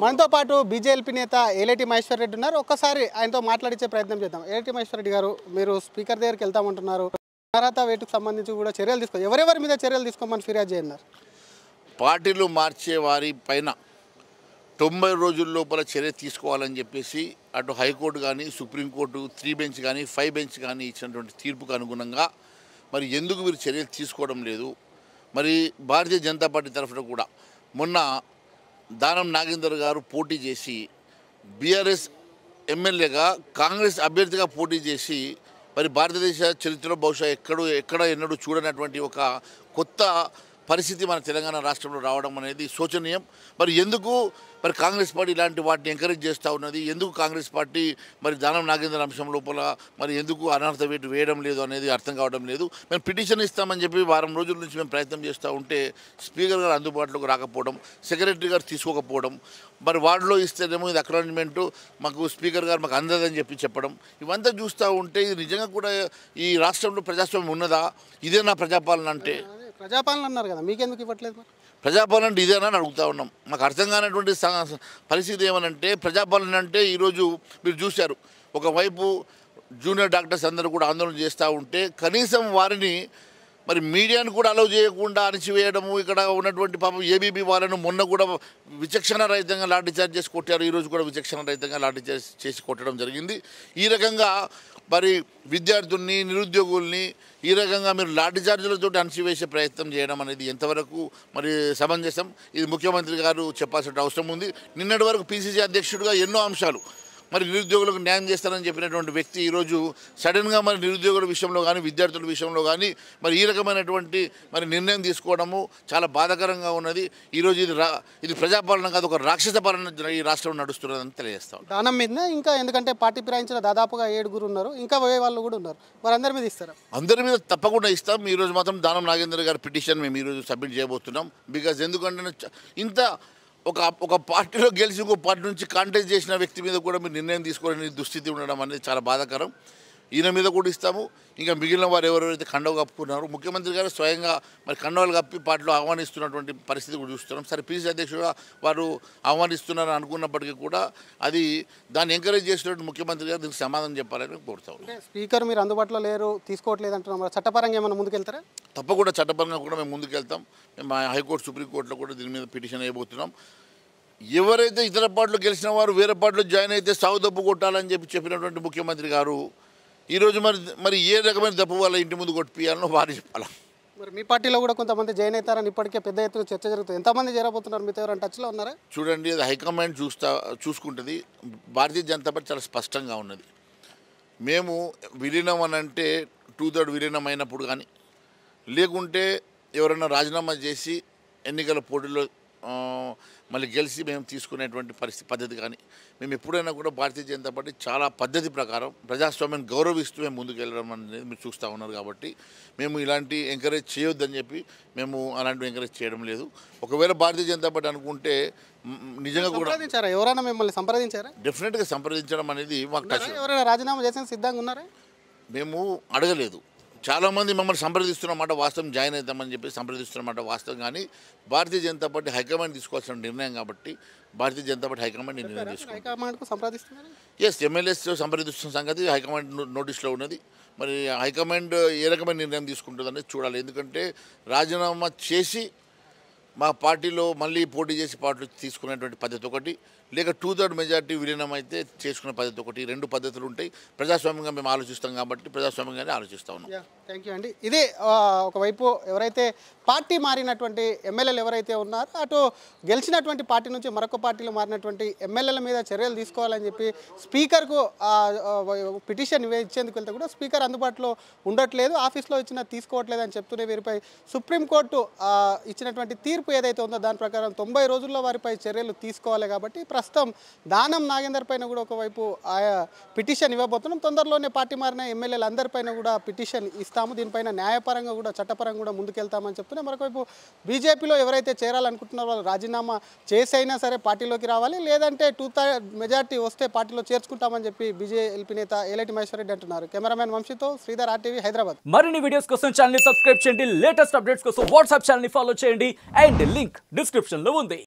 మనతో పాటు బీజేపీ నేత ఏలేటి మహేశ్వర్ రెడ్డి ఉన్నారు. ఒక్కసారి ఆయనతో మాట్లాడించే ప్రయత్నం చేద్దాం. ఏలేటి మహేశ్వర్ రెడ్డి గారు, మీరు స్పీకర్ దగ్గరికి వెళ్తామంటున్నారు. అర్హత వేటుకు సంబంధించి కూడా చర్యలు తీసుకో, ఎవరెవరి మీద చర్యలు తీసుకోమని ఫిర్యాదు చేయన్నారు? పార్టీలు మార్చే వారి పైన 90 రోజుల లోపల చర్య తీసుకోవాలని చెప్పేసి అటు హైకోర్టు కానీ, సుప్రీంకోర్టు 3 బెంచ్ కానీ, 5 బెంచ్ కానీ ఇచ్చినటువంటి తీర్పుకు అనుగుణంగా మరి ఎందుకు వీరు చర్యలు తీసుకోవడం లేదు? మరి భారతీయ జనతా పార్టీ తరఫున కూడా మొన్న దానం నాగేందర్ గారు పోటీ చేసి బీఆర్ఎస్ ఎమ్మెల్యేగా కాంగ్రెస్ అభ్యర్థిగా పోటీ చేసి మరి భారతదేశ చరిత్రలో బహుశా ఎక్కడ ఎన్నడూ చూడనటువంటి ఒక కొత్త పరిస్థితి మన తెలంగాణ రాష్ట్రంలో రావడం అనేది శోచనీయం. మరి ఎందుకు మరి కాంగ్రెస్ పార్టీ ఇలాంటి వాటిని ఎంకరేజ్ చేస్తూ ఉన్నది? ఎందుకు కాంగ్రెస్ పార్టీ మరి దానం నాగేంద్ర అంశం లోపల మరి ఎందుకు అనర్హత వేటు వేయడం లేదు అనేది అర్థం కావడం లేదు. మేము పిటిషన్ ఇస్తామని చెప్పి వారం రోజుల నుంచి మేము ప్రయత్నం చేస్తూ ఉంటే స్పీకర్ గారు అందుబాటులోకి రాకపోవడం, సెక్రటరీ గారు తీసుకోకపోవడం, మరి వార్డులో ఇస్తేనేమో ఇది అక్నాలెడ్జ్మెంటు మాకు స్పీకర్ గారు మాకు అందదని చెప్పడం, ఇవంతా చూస్తూ ఉంటే ఇది నిజంగా కూడా ఈ రాష్ట్రంలో ప్రజాస్వామ్యం ఉన్నదా? ఇదే నా ప్రజాపాలన అంటే? ప్రజాపాలన అన్నారు కదా, మీకెందుకు ఇవ్వట్లేదు? మరి ప్రజాపాలన అంటే ఇదేనా అని అడుగుతూ ఉన్నాం. మాకు అర్థం కానటువంటి పరిస్థితి ఏమనంటే, ప్రజాపాలన అంటే ఈరోజు మీరు చూశారు, ఒకవైపు జూనియర్ డాక్టర్స్ అందరూ కూడా ఆందోళన చేస్తూ ఉంటే కనీసం వారిని మరి మీడియాను కూడా అలౌ చేయకుండా అణిచివేయడము, ఇక్కడ ఉన్నటువంటి పాపం ఏబీబీ వాళ్ళను మొన్న కూడా విచక్షణ రహితంగా లాఠీ చార్జ్ చేసి కొట్టారు. ఈరోజు కూడా విచక్షణ రహితంగా లాఠీ చార్జ్ చేసి కొట్టడం జరిగింది. ఈ రకంగా మరి విద్యార్థుల్ని, నిరుద్యోగుల్ని ఈ రకంగా మీరు లాఠీ చార్జీలతో అణచివేసే ప్రయత్నం చేయడం అనేది ఎంతవరకు మరి సమంజసం? ఇది ముఖ్యమంత్రి గారు చెప్పాల్సిన అవసరం ఉంది. నిన్నటి వరకు పీసీసీ అధ్యక్షుడిగా ఎన్నో అంశాలు మరి నిరుద్యోగులకు న్యాయం చేస్తారని చెప్పినటువంటి వ్యక్తి ఈరోజు సడన్గా మరి నిరుద్యోగుల విషయంలో కానీ, విద్యార్థుల విషయంలో కానీ మరి ఈ రకమైనటువంటి మరి నిర్ణయం తీసుకోవడము చాలా బాధాకరంగా ఉన్నది. ఈరోజు ఇది ప్రజాపాలన కాదు, ఒక రాక్షస పాలన ఈ రాష్ట్రం నడుస్తున్నదని తెలియజేస్తాం. దానం మీద ఇంకా, ఎందుకంటే పార్టీ ఫిరాయించిన దాదాపుగా 7 ఉన్నారు, ఇంకా పోయే వాళ్ళు కూడా ఉన్నారు, వారందరి మీద ఇస్తారా? అందరి మీద తప్పకుండా ఇస్తాం. ఈరోజు మాత్రం దానం నాగేంద్ర గారి పిటిషన్ మేము ఈరోజు సబ్మిట్ చేయబోతున్నాం. బికాజ్ ఎందుకంటే ఇంత ఒక పార్టీలో గెలిచి ఇంకో పార్టీ నుంచి కాంటెస్ట్ చేసిన వ్యక్తి మీద కూడా మీరు నిర్ణయం తీసుకోవాలని దుస్థితి ఉండడం అనేది చాలా బాధాకరం. ఈయన మీద కూడా ఇస్తాము. ఇంకా మిగిలిన వారు ఎవరెవరైతే కండవ కప్పుకున్నారో ముఖ్యమంత్రి గారు స్వయంగా మరి కండవాలు కప్పి పార్టీలో ఆహ్వానిస్తున్నటువంటి పరిస్థితి కూడా చూస్తున్నాం. సరే, పీసీ అధ్యక్షుడుగా వారు ఆహ్వానిస్తున్నారని అనుకున్నప్పటికీ కూడా అది దాన్ని ఎంకరేజ్ చేసినటువంటి ముఖ్యమంత్రి గారు దీనికి సమాధానం చెప్పాలని కోరుతాం. స్పీకర్ మీరు అందుబాటులో లేరు, తీసుకోవట్లేదు అంటున్నాం, చట్టపరంగా ఏమైనా ముందుకెళ్తారా? తప్పకుండా చట్టపరంగా కూడా మేము ముందుకెళ్తాం. మేము హైకోర్టు, సుప్రీంకోర్టులో కూడా దీని మీద పిటిషన్ వేయబోతున్నాం. ఎవరైతే ఇతర పార్టీలో గెలిచిన వారు వేరే పార్టీలో జాయిన్ అయితే సాగు దప్పు కొట్టాలని చెప్పినటువంటి ముఖ్యమంత్రి గారు ఈరోజు మరి ఏ రకమైన దప్పు వాళ్ళ ఇంటి ముందు కొట్టిపియాలనో వారు చెప్పాలి. మరి మీ పార్టీలో కూడా కొంతమంది జాయిన్ అవుతారని ఇప్పటికే పెద్ద ఎత్తున చర్చ జరుగుతుంది. ఎంతమంది చేరబోతున్నారు? మీతో ఎవరైనా టచ్లో ఉన్నారా? చూడండి, అది హైకమాండ్ చూసుకుంటుంది. భారతీయ జనతా పార్టీ చాలా స్పష్టంగా ఉన్నది. మేము విలీనం అని అంటే 2/3 విలీనం అయినప్పుడు కానీ, లేకుంటే ఎవరైనా రాజీనామా చేసి ఎన్నికల పోటీలో మళ్ళీ గెలిచి మేము తీసుకునేటువంటి పద్ధతి కానీ, మేము ఎప్పుడైనా కూడా భారతీయ జనతా పార్టీ చాలా పద్ధతి ప్రకారం ప్రజాస్వామ్యాన్ని గౌరవిస్తూ మేము ముందుకు వెళ్ళడం అనేది మీరు చూస్తూ ఉన్నారు. కాబట్టి మేము ఇలాంటి ఎంకరేజ్ చేయొద్దని చెప్పి మేము అలాంటివి ఎంకరేజ్ చేయడం లేదు. ఒకవేళ భారతీయ జనతా పార్టీ అనుకుంటే నిజంగా కూడా ఎవరైనా మిమ్మల్ని సంప్రదించారా? డెఫినెట్గా సంప్రదించడం అనేది మాకు ఎవరైనా రాజీనామా చేసిన సిద్ధంగా ఉన్నారా? మేము అడగలేదు. చాలామంది మమ్మల్ని సంప్రదిస్తున్నమాట వాస్తవం, జాయిన్ అవుతామని చెప్పి సంప్రదిస్తున్నమాట వాస్తవం. కానీ భారతీయ జనతా పార్టీ హైకమాండ్ తీసుకోవాల్సిన నిర్ణయం కాబట్టి భారతీయ జనతా పార్టీ హైకమాండ్ నిర్ణయం తీసుకుంటుంది. ఎస్, ఎమ్మెల్యేస్ సంప్రదిస్తున్న సంగతి హైకమాండ్ నోటీస్లో ఉన్నది. మరి హైకమాండ్ ఏ రకమైన నిర్ణయం తీసుకుంటుంది అనేది చూడాలి. ఎందుకంటే రాజీనామా చేసి మా పార్టీలో మళ్ళీ పోటీ చేసి పార్టీలో తీసుకునేటువంటి పద్ధతి ఒకటి, లేక 2/3 మెజార్టీ విలీనం అయితే చేసుకునే పద్ధతి ఒకటి, 2 పద్ధతులు ఉంటాయి. ప్రజాస్వామ్యంగా మేము ఆలోచిస్తాం కాబట్టి ప్రజాస్వామ్యంగానే ఆలోచిస్తూ ఉన్నాం. థ్యాంక్ యూ అండి. ఇదే ఒకవైపు ఎవరైతే పార్టీ మారినటువంటి ఎమ్మెల్యేలు ఎవరైతే ఉన్నారో, అటు గెలిచినటువంటి పార్టీ నుంచి మరొక పార్టీలో మారినటువంటి ఎమ్మెల్యేల మీద చర్యలు తీసుకోవాలని చెప్పి స్పీకర్కు పిటిషన్ ఇచ్చేందుకు వెళ్తే కూడా స్పీకర్ అందుబాటులో ఉండట్లేదు, ఆఫీస్లో తీసుకోవట్లేదు అని చెప్తూనే వీరిపై సుప్రీంకోర్టు ఇచ్చినటువంటి తీర్పు ఏదైతే ఉందో దాని ప్రకారం 90 రోజుల్లో వారిపై చర్యలు తీసుకోవాలి. కాబట్టి ప్రస్తుతం దానం నాగేందర్ పైన కూడా ఒకవైపు పిటిషన్ ఇవ్వబోతున్నాం. తొందరలోనే పార్టీ మారిన ఎమ్మెల్యేలు అందరిపైన కూడా పిటిషన్ ఇస్తాము. దీనిపైన న్యాయపరంగా కూడా చట్టపరంగా కూడా ముందుకెళ్తామని చెప్తున్నాం. మరొకవైపు బీజేపీలో ఎవరైతే చేరాలనుకుంటున్నారో వాళ్ళు రాజీనామా చేసైనా సరే పార్టీలోకి రావాలి, లేదంటే 2/3 మెజార్టీ వస్తే పార్టీలో చేర్చుకుంటామని చెప్పి బీజేపీ నేత ఏలేటి మహేశ్వర్ రెడ్డి అంటున్నారు. కెమెరామెన్ వంశీతో శ్రీధర్, RTV, హైదరాబాద్. మరిన్ని వీడియోస్ కోసం ఛానల్ ని సబ్స్క్రైబ్ చేయండి, లేటెస్ట్ అప్డేట్స్ కోసం వాట్సాప్ ఛానల్ ని ఫాలో చేయండి, అండ్ లింక్ డిస్క్రిప్షన్ లో ఉంది.